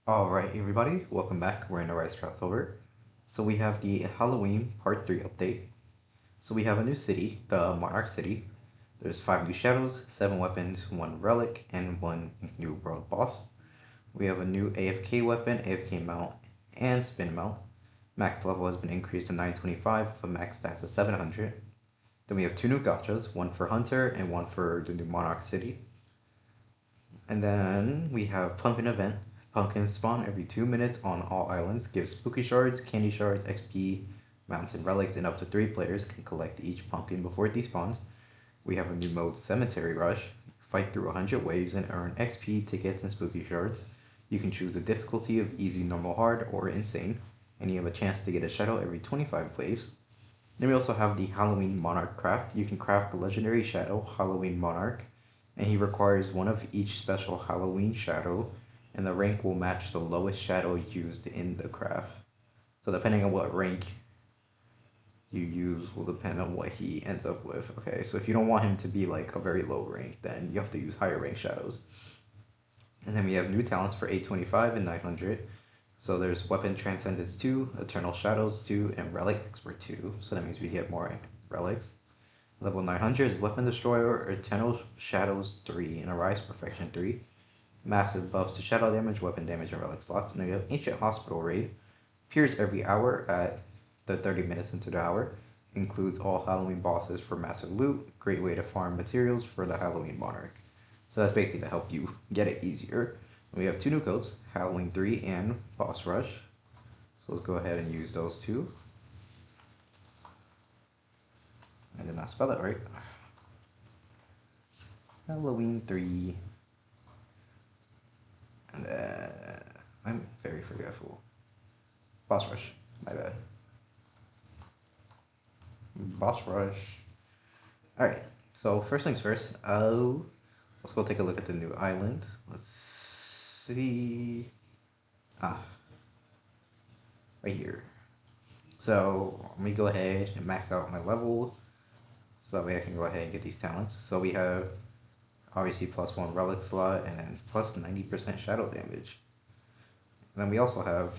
Alright everybody, welcome back. We're in Aris Crossover. So we have the Halloween Part 3 update. So we have a new city, the Monarch City. There's 5 new shadows, 7 weapons, 1 relic, and 1 new world boss. We have a new AFK weapon, AFK mount, and spin mount. Max level has been increased to 925 with a max stats of 700. Then we have 2 new gachas, 1 for Hunter and 1 for the new Monarch City. And then we have Pumpkin Event. Pumpkins spawn every 2 minutes on all islands, gives spooky shards, candy shards, XP, mounts, and relics, and up to 3 players can collect each pumpkin before it despawns. We have a new mode, Cemetery Rush. Fight through 100 waves and earn XP, tickets, and spooky shards. You can choose the difficulty of easy, normal, hard, or insane, and you have a chance to get a shadow every 25 waves. Then we also have the Halloween Monarch craft. You can craft the legendary shadow, Halloween Monarch, and he requires one of each special Halloween shadow, and the rank will match the lowest shadow used in the craft. So depending on what rank you use will depend on what he ends up with. Okay, so if you don't want him to be like a very low rank, then you have to use higher rank shadows. And then we have new talents for 825 and 900. So there's Weapon Transcendence 2, Eternal Shadows 2, and Relic Expert 2. So that means we get more relics. Level 900 is Weapon Destroyer, Eternal Shadows 3, and Arise Perfection 3. Massive buffs to shadow damage, weapon damage, and relic slots. And then we have Ancient Hospital Raid. Appears every hour at the 30 minutes into the hour. Includes all Halloween bosses for massive loot. Great way to farm materials for the Halloween Monarch. So that's basically to help you get it easier. And we have 2 new codes, Halloween 3 and Boss Rush. So let's go ahead and use those 2. I did not spell that right. Halloween 3. And I'm very forgetful. Boss Rush, my bad. Boss Rush. Alright, so first things first, let's go take a look at the new island. Let's see. Right here. So let me go ahead and max out my level so that way I can go ahead and get these talents. So we have obviously +1 relic slot and then plus 90% shadow damage. And then we also have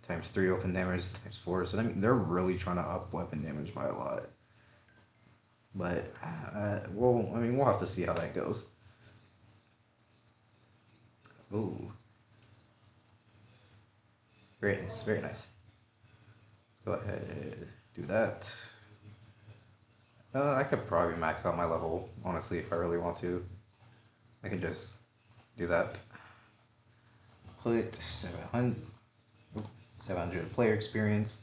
×3 open damage, ×4. So I mean, they're really trying to up weapon damage by a lot. But we'll have to see how that goes. Ooh, very nice, very nice. Let's go ahead and do that. I could probably max out my level, honestly, if I really want to. I can just do that. Put 700 player experience.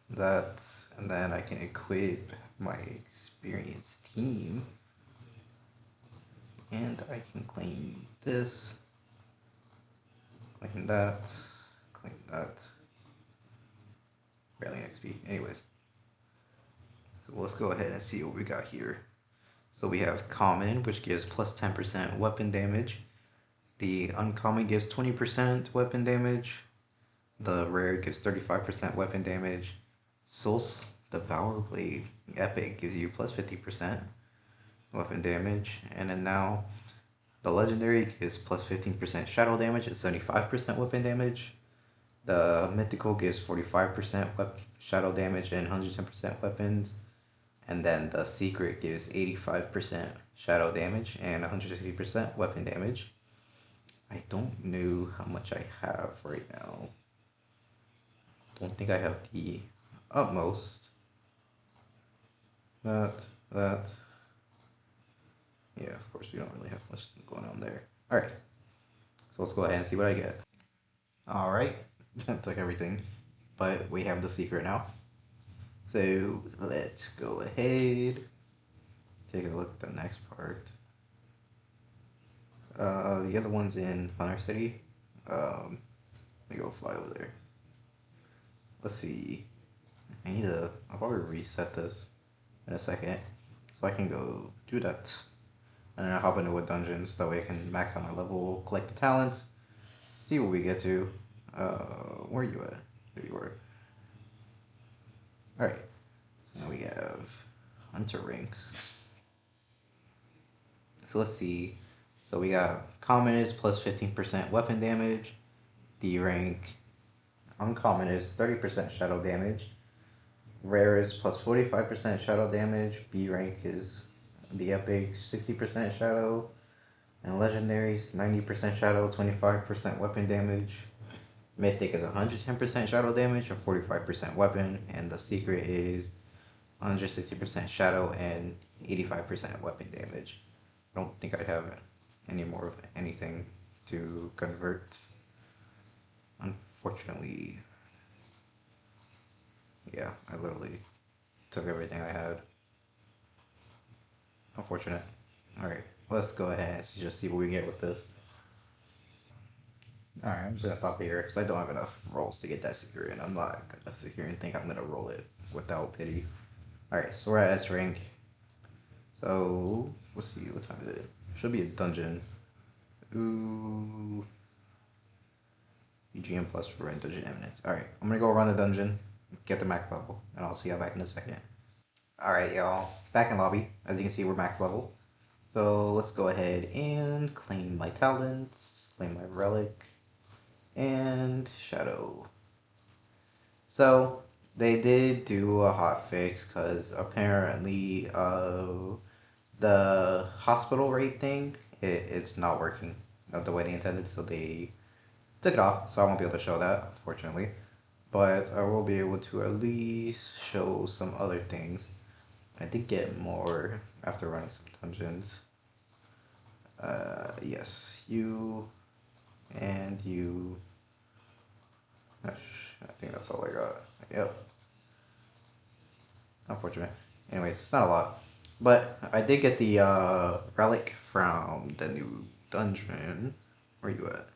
That, and then I can equip my experienced team. And I can claim this. Claim that. Claim that. Barely XP. Anyways. So let's go ahead and see what we got here. So we have common, which gives plus 10% weapon damage. The uncommon gives 20% weapon damage. The rare gives 35% weapon damage. Soul's Devour Blade Epic gives you plus 50% weapon damage. And then now the legendary gives plus 15% shadow damage and 75% weapon damage. The mythical gives 45% shadow damage and 110% weapons. And then the secret gives 85% shadow damage and 160% weapon damage. I don't know how much I have right now. Don't think I have the utmost. That. Yeah, of course we don't really have much going on there. Alright, so let's go ahead and see what I get. Alright, that took everything, but we have the secret now. So let's go ahead, take a look at the next part. The other one's in Hunter City. Let me go fly over there. Let's see. I'll probably reset this in a second so I can go do that. And then I'll hop into a dungeon so that way I can max out my level, collect the talents, see what we get to. Where are you at? There you are. Alright, so now we have Hunter ranks. So let's see. So we got common is plus 15% weapon damage. D rank uncommon is 30% shadow damage. Rare is plus 45% shadow damage. B rank is the epic 60% shadow. And legendaries 90% shadow, 25% weapon damage. Mythic is 110% shadow damage and 45% weapon. And the secret is 160% shadow and 85% weapon damage. I don't think I have any more of anything to convert. Unfortunately, yeah, I literally took everything I had. Unfortunate. Alright, let's go ahead and just see what we get with this. Alright, I'm just gonna stop here because I don't have enough rolls to get that secret, and I'm not gonna sit here and think I'm gonna roll it without pity. Alright, so we're at S rank. So, let's see, what time is it? Should be a dungeon. Ooh. UGM plus for dungeon eminence. Alright, I'm gonna go run the dungeon, get the max level, and I'll see you back in a second. Alright, y'all. Back in lobby. As you can see, we're max level. So let's go ahead and claim my talents, claim my relic, and shadow. So they did do a hot fix because apparently the hospital rate thing, it's not working the way they intended, so they took it off, so I won't be able to show that, unfortunately. But I will be able to at least show some other things. I did get more after running some dungeons. Yes, you and you. I think that's all I got. Yep. Unfortunate. Anyways, it's not a lot. But I did get the relic from the new dungeon. Where you at?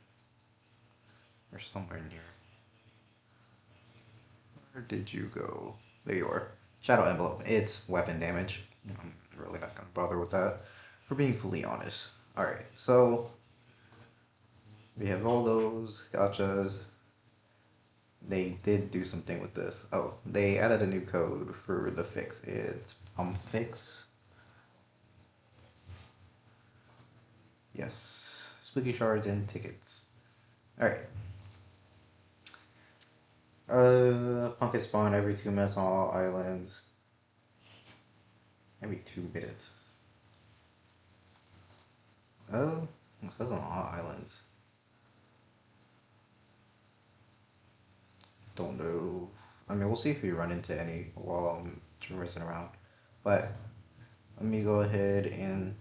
Or somewhere near. Where did you go? There you are. Shadow envelope. It's weapon damage. I'm really not gonna bother with that, for being fully honest. Alright, so we have all those gotchas. They did do something with this. Oh, they added a new code for the fix. It's fix. Yes. Spooky shards and tickets. Alright. Pumpkin spawn every 2 minutes on all islands. Every 2 minutes. Oh, it says on all islands. Don't know. I mean, we'll see if we run into any while I'm traversing around. But let me go ahead and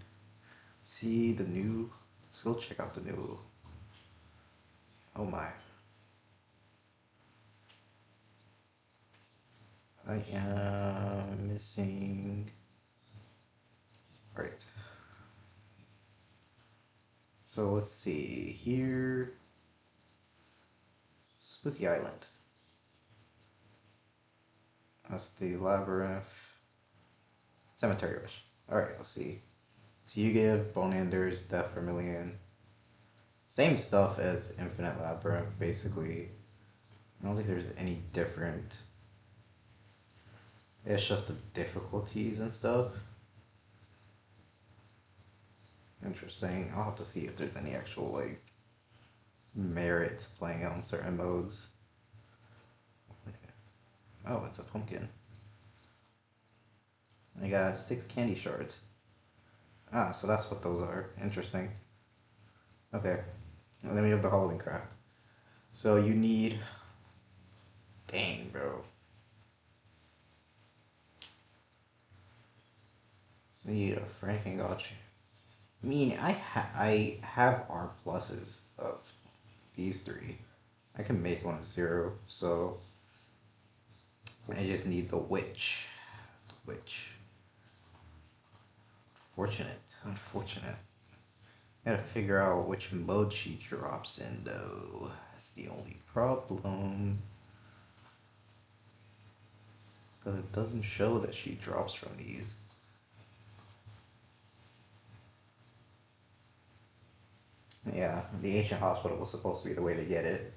see the new. Let's go check out the new. Oh my. I am missing. Alright. So let's see here. Spooky Island. That's the labyrinth. Cemetery Rush. Alright, let's see. So you give Bonander's Death Vermilion. Same stuff as Infinite Labyrinth, basically. I don't think there's any different. It's just the difficulties and stuff. Interesting. I'll have to see if there's any actual, like, merit playing on certain modes. Oh, it's a pumpkin. I got 6 candy shards. Ah, so that's what those are. Interesting. Okay. Let me have the Halloween craft. So you need. Dang, bro. So you need a Franken gotcha. I mean, I have R pluses of these 3. I can make one 0, so I just need the witch. The witch. Unfortunate. Gotta figure out which mode she drops in, though. That's the only problem. Because it doesn't show that she drops from these. Yeah, the ancient hospital was supposed to be the way to get it,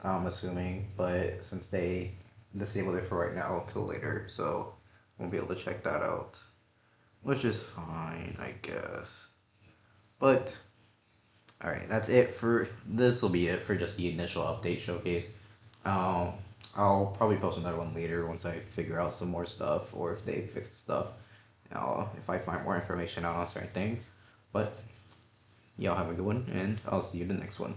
I'm assuming. But since they disabled it for right now until later, so won't be able to check that out. Which is fine, I guess. But Alright, that's it for this. Will be it for just the initial update showcase. Um, I'll probably post another one later once I figure out some more stuff or if they fix the stuff. If I find more information out on certain things. But y'all have a good one, and I'll see you in the next one.